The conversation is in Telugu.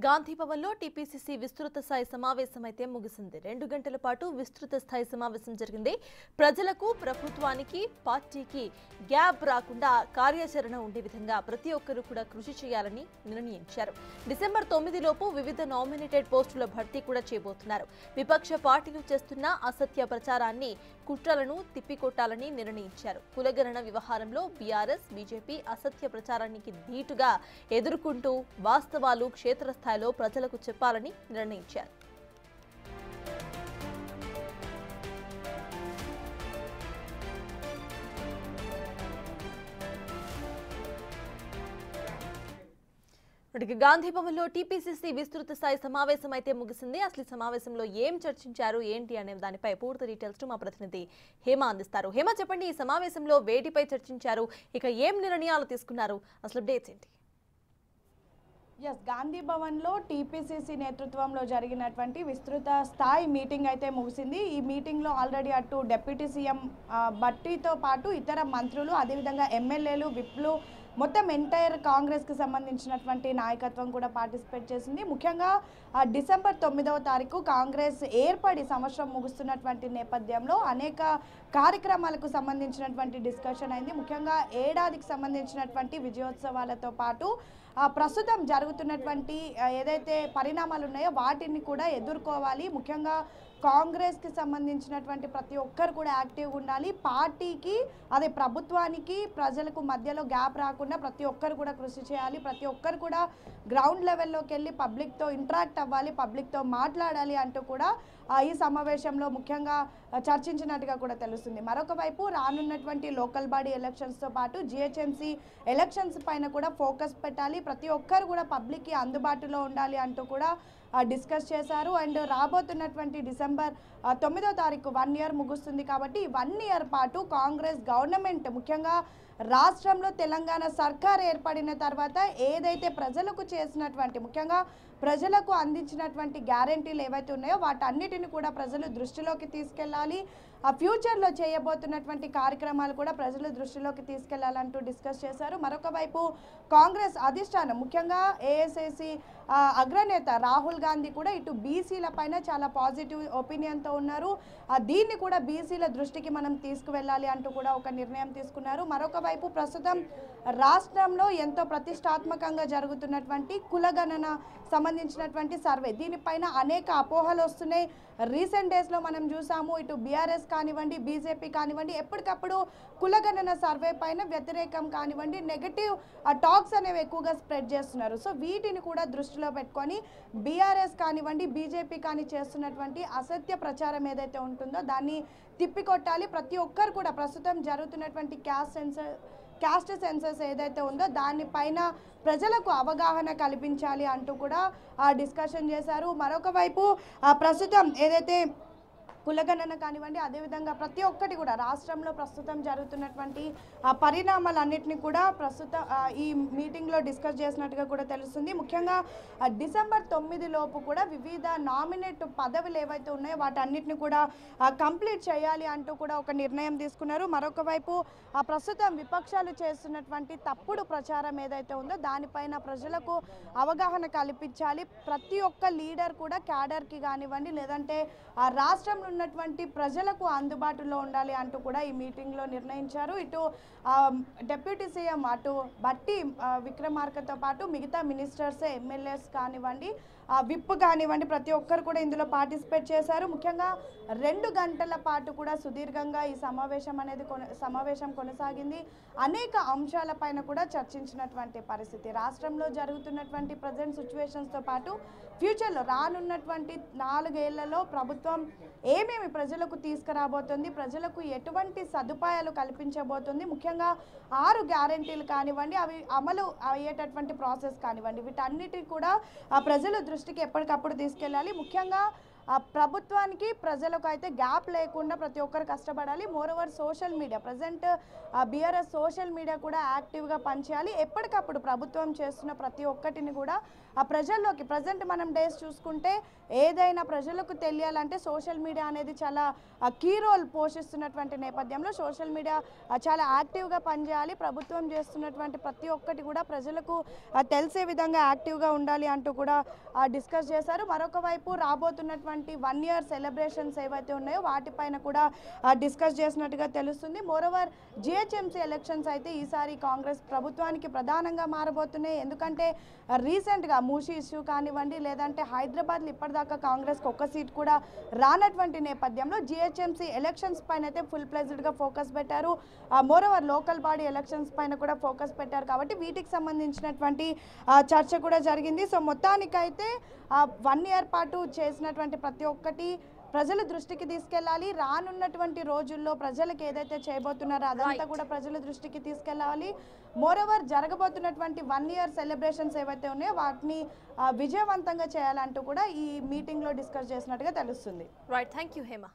గాంధీ భవన్లో టీపీసీసీ విస్తృత స్థాయి సమావేశం అయితే ముగిసింది. 2 గంటల పాటు విస్తృత స్థాయి సమావేశం జరిగింది. ప్రజలకు, ప్రభుత్వానికి, పార్టీకి గ్యాప్ రాకుండా కార్యాచరణ ఉండే విధంగా ప్రతి ఒక్కరూ కూడా కృషి చేయాలని నిర్ణయించారు. డిసెంబర్ 9 లోపు వివిధ నామినేటెడ్ పోస్టుల భర్తీ కూడా చేయబోతున్నారు. విపక్ష పార్టీలు చేస్తున్న అసత్య ప్రచారాన్ని, కుట్రలను తిప్పికొట్టాలని నిర్ణయించారు. కులగణన వ్యవహారంలో బీఆర్ఎస్, బీజేపీ అసత్య ప్రచారానికి ధీటుగా ఎదుర్కొంటూ వాస్తవాలు క్షేత్రస్థాయిలో ప్రజలకు చెప్పాలని నిర్ణయించారు. గాంధీ భవన్లో టీపీసీసీ విస్తృత స్థాయి సమావేశం అయితే ముగిసింది. అసలు ఈ సమావేశంలో ఏం చర్చించారు, ఏంటి అనే దానిపై పూర్తి డీటెయిల్స్ మా ప్రతినిధి హేమ అందిస్తారు. హేమ, చెప్పండి, ఈ సమావేశంలో వేటిపై చర్చించారు, ఇక ఏం నిర్ణయాలు తీసుకున్నారు, అసలు డేట్స్ ఏంటి? గాంధీ భవన్లో టీపీసీసీ నేతృత్వంలో జరిగినటువంటి విస్తృత స్థాయి మీటింగ్ అయితే ముగిసింది. ఈ మీటింగ్లో ఆల్రెడీ అటు డిప్యూటీ సీఎం భట్టీతో పాటు ఇతర మంత్రులు, అదేవిధంగా ఎమ్మెల్యేలు, విప్లు, మొత్తం ఎంటైర్ కాంగ్రెస్కి సంబంధించినటువంటి నాయకత్వం కూడా పార్టిసిపేట్ చేసింది. ముఖ్యంగా డిసెంబర్ 9వ తారీఖు కాంగ్రెస్ ఏర్పడి సంవత్సరం ముగుస్తున్నటువంటి నేపథ్యంలో అనేక కార్యక్రమాలకు సంబంధించినటువంటి డిస్కషన్ అయింది. ముఖ్యంగా ఏడాదికి సంబంధించినటువంటి విజయోత్సవాలతో పాటు ప్రస్తుతం జరుగుతున్నటువంటి ఏదైతే పరిణామాలు ఉన్నాయో వాటిని కూడా ఎదుర్కోవాలి. ముఖ్యంగా కాంగ్రెస్కి సంబంధించినటువంటి ప్రతి ఒక్కరు కూడా యాక్టివ్గా ఉండాలి. పార్టీకి, అదే ప్రభుత్వానికి, ప్రజలకు మధ్యలో గ్యాప్ రాకుండా ప్రతి ఒక్కరు కూడా కృషి చేయాలి. ప్రతి ఒక్కరు కూడా గ్రౌండ్ లెవెల్లోకి వెళ్ళి పబ్లిక్తో ఇంటరాక్ట్ అవ్వాలి, పబ్లిక్తో మాట్లాడాలి అంటూ కూడా ఈ సమావేశంలో ముఖ్యంగా చర్చించినట్టుగా కూడా తెలుస్తుంది. మరొక వైపు రానున్నటువంటి లోకల్ బాడీ ఎలక్షన్స్తో పాటు జిహెచ్ఎంసీ ఎలక్షన్స్ పైన కూడా ఫోకస్ పెట్టాలి. ప్రతి ఒక్కరు కూడా పబ్లిక్కి అందుబాటులో ఉండాలి అంటూ కూడా డిస్కస్ చేశారు. అండ్ రాబోతున్నటువంటి డిసెంబర్ 9వ తారీఖు 1 ఇయర్ ముగుస్తుంది కాబట్టి 1 ఇయర్ పాటు కాంగ్రెస్ గవర్నమెంట్, ముఖ్యంగా రాష్ట్రంలో తెలంగాణ సర్కార్ ఏర్పడిన తర్వాత ఏదైతే ప్రజలకు చేసినటువంటి, ముఖ్యంగా ప్రజలకు అందించినటువంటి గ్యారెంటీలు ఏవైతే ఉన్నాయో వాటన్నిటిని కూడా ప్రజలు దృష్టిలోకి తీసుకెళ్ళాలి. ఆ ఫ్యూచర్లో చేయబోతున్నటువంటి కార్యక్రమాలు కూడా ప్రజలు దృష్టిలోకి తీసుకెళ్లాలంటూ డిస్కస్ చేశారు. మరొక వైపు కాంగ్రెస్ అధిష్టానం, ముఖ్యంగా ఏఐసిసి అగ్రనేత రాహుల్ గాంధీ కూడా ఇటు బీసీల పైన చాలా పాజిటివ్ ఒపీనియన్తో ఉన్నారు. దీన్ని కూడా బీసీల దృష్టికి మనం తీసుకువెళ్ళాలి అంటూ కూడా ఒక నిర్ణయం తీసుకున్నారు. మరొక వైపు ప్రస్తుతం రాష్ట్రంలో ఎంతో ప్రతిష్టాత్మకంగా జరుగుతున్నటువంటి కులగణన సంబంధించినటువంటి సర్వే, దీనిపైన అనేక అపోహలు వస్తున్నాయి. రీసెంట్ డేస్లో మనం చూసాము, ఇటు బీఆర్ఎస్ కానివ్వండి, బీజేపీ కానివ్వండి, ఎప్పటికప్పుడు కులగణన సర్వే పైన వ్యతిరేకం కానివ్వండి, నెగటివ్ టాక్స్ అనేవి ఎక్కువగా స్ప్రెడ్ చేస్తున్నారు. సో వీటిని కూడా దృష్టిలో పెట్టుకొని బీఆర్ఎస్ కానివ్వండి, బీజేపీ కానీ చేస్తున్నటువంటి అసత్య ప్రచారం ఏదైతే ఉంటుందో దాన్ని తిప్పికొట్టాలి. ప్రతి ఒక్కరు కూడా ప్రస్తుతం జరుగుతున్నటువంటి క్యాస్ట్ సెన్సస్ ఏదైతే ఉందో దానిపైన ప్రజలకు అవగాహన కల్పించాలి అంటూ కూడా డిస్కషన్ చేశారు. మరొక వైపు ప్రస్తుతం ఏదైతే కులగణన కానివ్వండి, అదేవిధంగా ప్రతి ఒక్కటి కూడా రాష్ట్రంలో ప్రస్తుతం జరుగుతున్నటువంటి పరిణామాలన్నింటినీ కూడా ఈ మీటింగ్లో డిస్కస్ చేసినట్టుగా కూడా తెలుస్తుంది. ముఖ్యంగా డిసెంబర్ 9 లోపు కూడా వివిధ నామినేట్ పదవులు ఏవైతే ఉన్నాయో వాటన్నిటిని కూడా కంప్లీట్ చేయాలి అంటూ కూడా ఒక నిర్ణయం తీసుకున్నారు. మరొక వైపు ప్రస్తుతం విపక్షాలు చేస్తున్నటువంటి తప్పుడు ప్రచారం ఏదైతే ఉందో దానిపైన ప్రజలకు అవగాహన కల్పించాలి. ప్రతి ఒక్క లీడర్ కూడా క్యాడర్కి కానివ్వండి, లేదంటే రాష్ట్రంలో ఉన్నటువంటి ప్రజలకు అందుబాటులో ఉండాలి అంటూ కూడా ఈ మీటింగ్లో నిర్ణయించారు. ఇటు డిప్యూటీ సీఎం అటు బట్టి విక్రమార్కతో పాటు మిగతా మినిస్టర్స్, ఎమ్మెల్యేస్ కానివ్వండి, విప్ కానివ్వండి, ప్రతి ఒక్కరు కూడా ఇందులో పార్టిసిపేట్ చేశారు. ముఖ్యంగా 2 గంటల పాటు కూడా సుదీర్ఘంగా ఈ సమావేశం కొనసాగింది. అనేక అంశాలపైన కూడా చర్చించినటువంటి పరిస్థితి, రాష్ట్రంలో జరుగుతున్నటువంటి ప్రజెంట్ సిచ్యువేషన్స్తో పాటు ఫ్యూచర్లో రానున్నటువంటి 4 ఏళ్లలో ప్రభుత్వం ఏమేమి ప్రజలకు తీసుకురాబోతుంది, ప్రజలకు ఎటువంటి సదుపాయాలు కల్పించబోతుంది, ముఖ్యంగా 6 గ్యారెంటీలు కానివ్వండి, అవి అమలు అయ్యేటటువంటి ప్రాసెస్ కానివ్వండి, వీటన్నిటి కూడా ప్రజల దృష్టికి ఎప్పటికప్పుడు తీసుకెళ్ళాలి. ముఖ్యంగా ప్రభుత్వానికి ప్రజలకు అయితే గ్యాప్ లేకుండా ప్రతి ఒక్కరు కష్టపడాలి. Moreover social media present BRS social media కూడా యాక్టివ్గా పనిచేయాలి. ఎప్పటికప్పుడు ప్రభుత్వం చేస్తున్న ప్రతి ఒక్కటిని కూడా ప్రజల్లోకి ప్రజెంట్ మనం డేస్ చూసుకుంటే ఏదైనా ప్రజలకు తెలియాలంటే సోషల్ మీడియా అనేది చాలా కీ రోల్ పోషిస్తున్నటువంటి నేపథ్యంలో సోషల్ మీడియా చాలా యాక్టివ్గా పనిచేయాలి. ప్రభుత్వం చేస్తున్నటువంటి ప్రతి ఒక్కటి కూడా ప్రజలకు తెలిసే విధంగా యాక్టివ్గా ఉండాలి అంటూ కూడా డిస్కస్ చేశారు. మరొక వైపు రాబోతున్నటువంటి 1 year సెలబ్రేషన్స్ ఏవైతే ఉన్నాయో వాటిపైన కూడా డిస్కస్ చేసినట్టుగా తెలుస్తుంది. మోరోవర్ జిహెచ్ఎంసీ ఎలక్షన్స్ అయితే ఈసారి కాంగ్రెస్ ప్రభుత్వానికి ప్రధానంగా మారబోతున్నాయి. ఎందుకంటే రీసెంట్గా మూసీ ఇష్యూ కానివ్వండి లేదంటే హైదరాబాద్లో ఇప్పటిదాకా కాంగ్రెస్కి ఒక్క సీట్ కూడా రానటువంటి నేపథ్యంలో జిహెచ్ఎంసీ ఎలక్షన్స్ పైన అయితే ఫుల్ ప్లెజ్డ్గా ఫోకస్ పెట్టారు. మోరోవర్ లోకల్ బాడీ ఎలక్షన్స్ పైన కూడా ఫోకస్ పెట్టారు. కాబట్టి వీటికి సంబంధించినటువంటి చర్చ కూడా జరిగింది. సో మొత్తానికైతే 1 year పాటు చేసినటువంటి ప్రతి ఒక్కటి ప్రజల దృష్టికి తీసుకెళ్ళాలి. రానున్నటువంటి రోజుల్లో ప్రజలకు ఏదైతే చేయబోతున్నారో అదంతా కూడా ప్రజల దృష్టికి తీసుకెళ్ళాలి. మోరోవర్ జరగబోతున్నటువంటి 1 year సెలబ్రేషన్స్ ఏవైతే ఉన్నాయో వాటిని విజయవంతంగా చేయాలంటూ కూడా ఈ మీటింగ్లో డిస్కస్ చేసినట్టుగా తెలుస్తుంది. Right, thank you Hema.